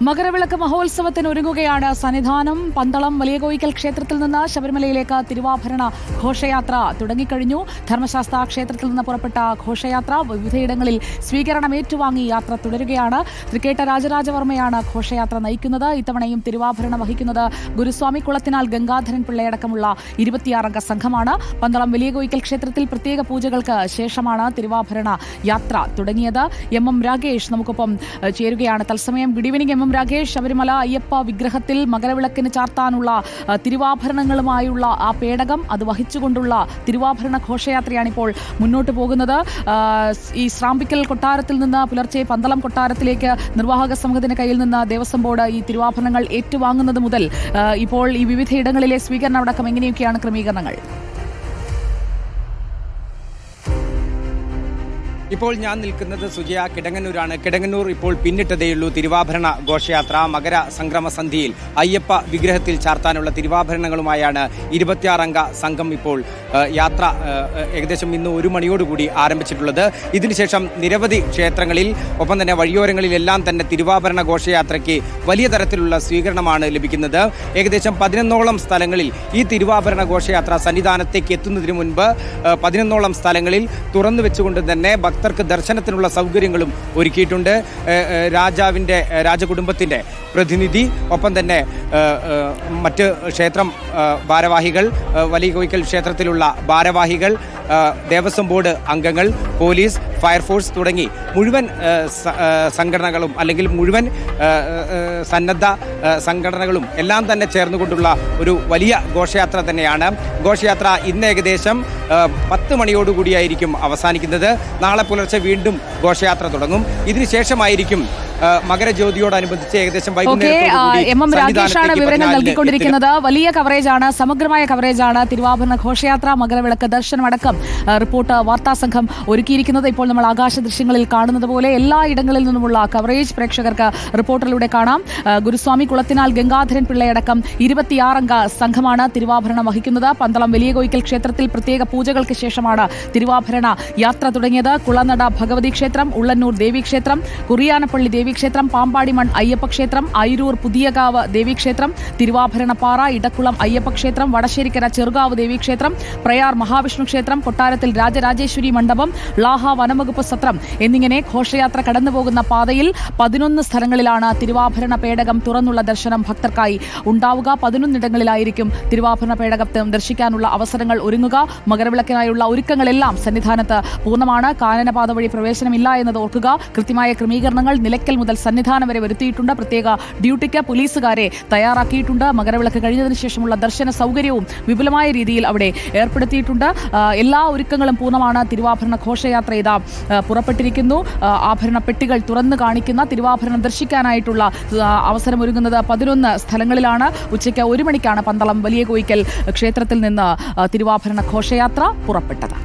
മകരവിളക്ക് മഹോത്സവത്തിന് ഒരുങ്ങുകയാണ് സന്നിധാനം. പന്തളം വലിയ കോയിക്കൽ ക്ഷേത്രത്തിൽ നിന്ന് ശബരിമലയിലേക്ക് തിരുവാഭരണ ഘോഷയാത്ര തുടങ്ങിക്കഴിഞ്ഞു. ധർമ്മശാസ്ത്ര ക്ഷേത്രത്തിൽ നിന്ന് പുറപ്പെട്ട ഘോഷയാത്ര വിവിധയിടങ്ങളിൽ സ്വീകരണം ഏറ്റുവാങ്ങി യാത്ര തുടരുകയാണ്. തൃക്കേട്ട രാജരാജവർമ്മയാണ് ഘോഷയാത്ര നയിക്കുന്നത്. ഇത്തവണയും തിരുവാഭരണം വഹിക്കുന്നത് ഗുരുസ്വാമി കുളത്തിനാൽ ഗംഗാധരൻ പിള്ളയടക്കമുള്ള 26-അംഗ സംഘമാണ്. പന്തളം വലിയ കോയിക്കൽ ക്ഷേത്രത്തിൽ പ്രത്യേക പൂജകൾക്ക് ശേഷമാണ് തിരുവാഭരണ യാത്ര തുടങ്ങിയത്. എം രാഗേഷ് നമുക്കൊപ്പം ചേരുകയാണ് തത്സമയം. Good evening M Ragesh. Sabarimala Ayyappa വിഗ്രഹത്തിൽ മകരവിളക്കിന് ചാർത്താനുള്ള തിരുവാഭരണങ്ങളുമായുള്ള ആ പേടകം അത് വഹിച്ചുകൊണ്ടുള്ള തിരുവാഭരണ ഘോഷയാത്രയാണ് ഇപ്പോൾ മുന്നോട്ട് പോകുന്നത്. ഈ ശ്രാമ്പിക്കൽ കൊട്ടാരത്തിൽ നിന്ന് പുലർച്ചെ പന്തളം കൊട്ടാരത്തിലേക്ക് നിർവാഹക സംഘത്തിന്റെ കയ്യിൽ നിന്ന് ദേവസ്വം ബോർഡ് ഈ തിരുവാഭരണങ്ങൾ ഏറ്റുവാങ്ങുന്നത് മുതൽ ഇപ്പോൾ ഈ വിവിധയിടങ്ങളിലെ സ്വീകരണം അടക്കം എങ്ങനെയൊക്കെയാണ് ക്രമീകരണങ്ങൾ? ഇപ്പോൾ ഞാൻ നിൽക്കുന്നത് സുജയ കിടങ്ങന്നൂരാണ്. കിടങ്ങന്നൂർ ഇപ്പോൾ പിന്നിട്ടതേയുള്ളൂ തിരുവാഭരണ ഘോഷയാത്ര. മകര സംക്രമ സന്ധിയിൽ അയ്യപ്പ വിഗ്രഹത്തിൽ ചാർത്താനുള്ള തിരുവാഭരണങ്ങളുമായാണ് 26-അംഗ സംഘം ഇപ്പോൾ യാത്ര ഏകദേശം ഇന്ന് 1 മണിയോടുകൂടി ആരംഭിച്ചിട്ടുള്ളത്. ഇതിനുശേഷം നിരവധി ക്ഷേത്രങ്ങളിൽ ഒപ്പം തന്നെ വഴിയോരങ്ങളിലെല്ലാം തന്നെ തിരുവാഭരണ ഘോഷയാത്രയ്ക്ക് വലിയ തരത്തിലുള്ള സ്വീകരണമാണ് ലഭിക്കുന്നത്. ഏകദേശം 11ഓളം സ്ഥലങ്ങളിൽ ഈ തിരുവാഭരണ ഘോഷയാത്ര സന്നിധാനത്തേക്ക് എത്തുന്നതിന് മുൻപ് 11ഓളം സ്ഥലങ്ങളിൽ തുറന്നു വെച്ചുകൊണ്ട് തന്നെ ഭക്തർക്ക് ദർശനത്തിനുള്ള സൗകര്യങ്ങളും ഒരുക്കിയിട്ടുണ്ട്. രാജകുടുംബത്തിൻ്റെ പ്രതിനിധി ഒപ്പം തന്നെ മറ്റ് ക്ഷേത്രം ഭാരവാഹികൾ, വലിയ കോയിക്കൽ ക്ഷേത്രത്തിലുള്ള ഭാരവാഹികൾ, ദേവസ്വം ബോർഡ് അംഗങ്ങൾ, പോലീസ്, ഫയർഫോഴ്സ് തുടങ്ങി മുഴുവൻ സംഘടനകളും അല്ലെങ്കിൽ മുഴുവൻ സന്നദ്ധ സംഘടനകളും എല്ലാം തന്നെ ചേർന്നുകൊണ്ടുള്ള ഒരു വലിയ ഘോഷയാത്ര തന്നെയാണ്. ഘോഷയാത്ര ഇന്ന് ഏകദേശം 10 മണിയോടുകൂടിയായിരിക്കും അവസാനിക്കുന്നത്. നാളെ പുലർച്ചെ വീണ്ടും ഘോഷയാത്ര തുടങ്ങും. ഇതിനുശേഷമായിരിക്കും മകരജ്യോതിയോടനുബന്ധിച്ച് ഏകദേശം രാജേഷാണ് വിവരങ്ങൾ നൽകിക്കൊണ്ടിരിക്കുന്നത്. വലിയ കവറേജാണ്, സമഗ്രമായ കവറേജാണ് തിരുവാഭരണ ഘോഷയാത്ര, മകരവിളക്ക് ദർശനമടക്കം റിപ്പോർട്ട് വാർത്താ സംഘം ഒരുക്കിയിരിക്കുന്നത്. ഇപ്പോൾ നമ്മൾ ആകാശ ദൃശ്യങ്ങളിൽ കാണുന്നത് പോലെ എല്ലാ ഇടങ്ങളിൽ നിന്നുമുള്ള കവറേജ് പ്രേക്ഷകർക്ക് റിപ്പോർട്ടറിലൂടെ കാണാം. ഗുരുസ്വാമി കുളത്തിനാൽ ഗംഗാധരൻ പിള്ളയടക്കം 26-അംഗ സംഘമാണ് തിരുവാഭരണം വഹിക്കുന്നത്. പന്തളം വലിയ കോയിക്കൽ ക്ഷേത്രത്തിൽ പ്രത്യേക പൂജകൾക്ക് ശേഷമാണ് തിരുവാഭരണ യാത്ര തുടങ്ങിയത്. കുളനട ഭഗവതി ക്ഷേത്രം, ഉള്ളന്നൂർ ദേവീക്ഷേത്രം, കുറിയാനപ്പള്ളി ദേവീക്ഷേത്രം, പാമ്പാടിമൺ അയ്യപ്പക്ഷേത്രം, അയിരൂർ പുതിയകാവ് ദേവീക്ഷേത്രം, തിരുവാഭരണപ്പാറ, ഇടക്കുളം അയ്യപ്പക്ഷേത്രം, വടശ്ശേരിക്കര ചെറുകാവ് ദേവീക്ഷേത്രം, പ്രയാർ മഹാവിഷ്ണു ക്ഷേത്രം, കൊട്ടാരത്തിൽ രാജരാജേശ്വരി മണ്ഡപം, ലാഹ വനംവകുപ്പ് സത്രം എന്നിങ്ങനെ ഘോഷയാത്ര കടന്നുപോകുന്ന പാതയിൽ 11 സ്ഥലങ്ങളിലാണ് തിരുവാഭരണ പേടകം തുറന്നുള്ള ദർശനം ഭക്തർക്കായി ഉണ്ടാവുക. 11 ഇടങ്ങളിലായിരിക്കും തിരുവാഭരണ പേടകം ദർശിക്കാനുള്ള അവസരങ്ങൾ ഒരുങ്ങുക. മകരവിളക്കിനായുള്ള ഒരുക്കങ്ങളെല്ലാം സന്നിധാനത്ത് പൂർണ്ണമാണ്. കാനനപാത വഴി പ്രവേശനമില്ല എന്നത് ഓർക്കുക. കൃത്യമായ ക്രമീകരണങ്ങൾ നിലയ്ക്കൽ മുതൽ സന്നിധാനം വരെ വരുത്തിയിട്ടുണ്ട്. പ്രത്യേക ഡ്യൂട്ടിക്ക് പോലീസുകാരെ തയ്യാറാക്കിയിട്ടുണ്ട്. മകരവിളക്ക് കഴിഞ്ഞതിന് ശേഷമുള്ള ദർശന സൗകര്യവും വിപുലമായ രീതിയിൽ അവിടെ ഏർപ്പെടുത്തിയിട്ടുണ്ട്. എല്ലാ ഒരുക്കങ്ങളും പൂർണ്ണമാണ്. തിരുവാഭരണ ഘോഷയാത്ര ഇതാ പുറപ്പെട്ടിരിക്കുന്നു. ആഭരണ പെട്ടികൾ തുറന്നു കാണിക്കുന്ന തിരുവാഭരണം ദർശിക്കാനായിട്ടുള്ള അവസരമൊരുങ്ങുന്നത് 11 സ്ഥലങ്ങളിലാണ്. ഉച്ചയ്ക്ക് 1 മണിക്കാണ് പന്തളം വലിയ കോയിക്കൽ ക്ഷേത്രത്തിൽ നിന്ന് തിരുവാഭരണ ഘോഷയാത്ര പുറപ്പെട്ടത്.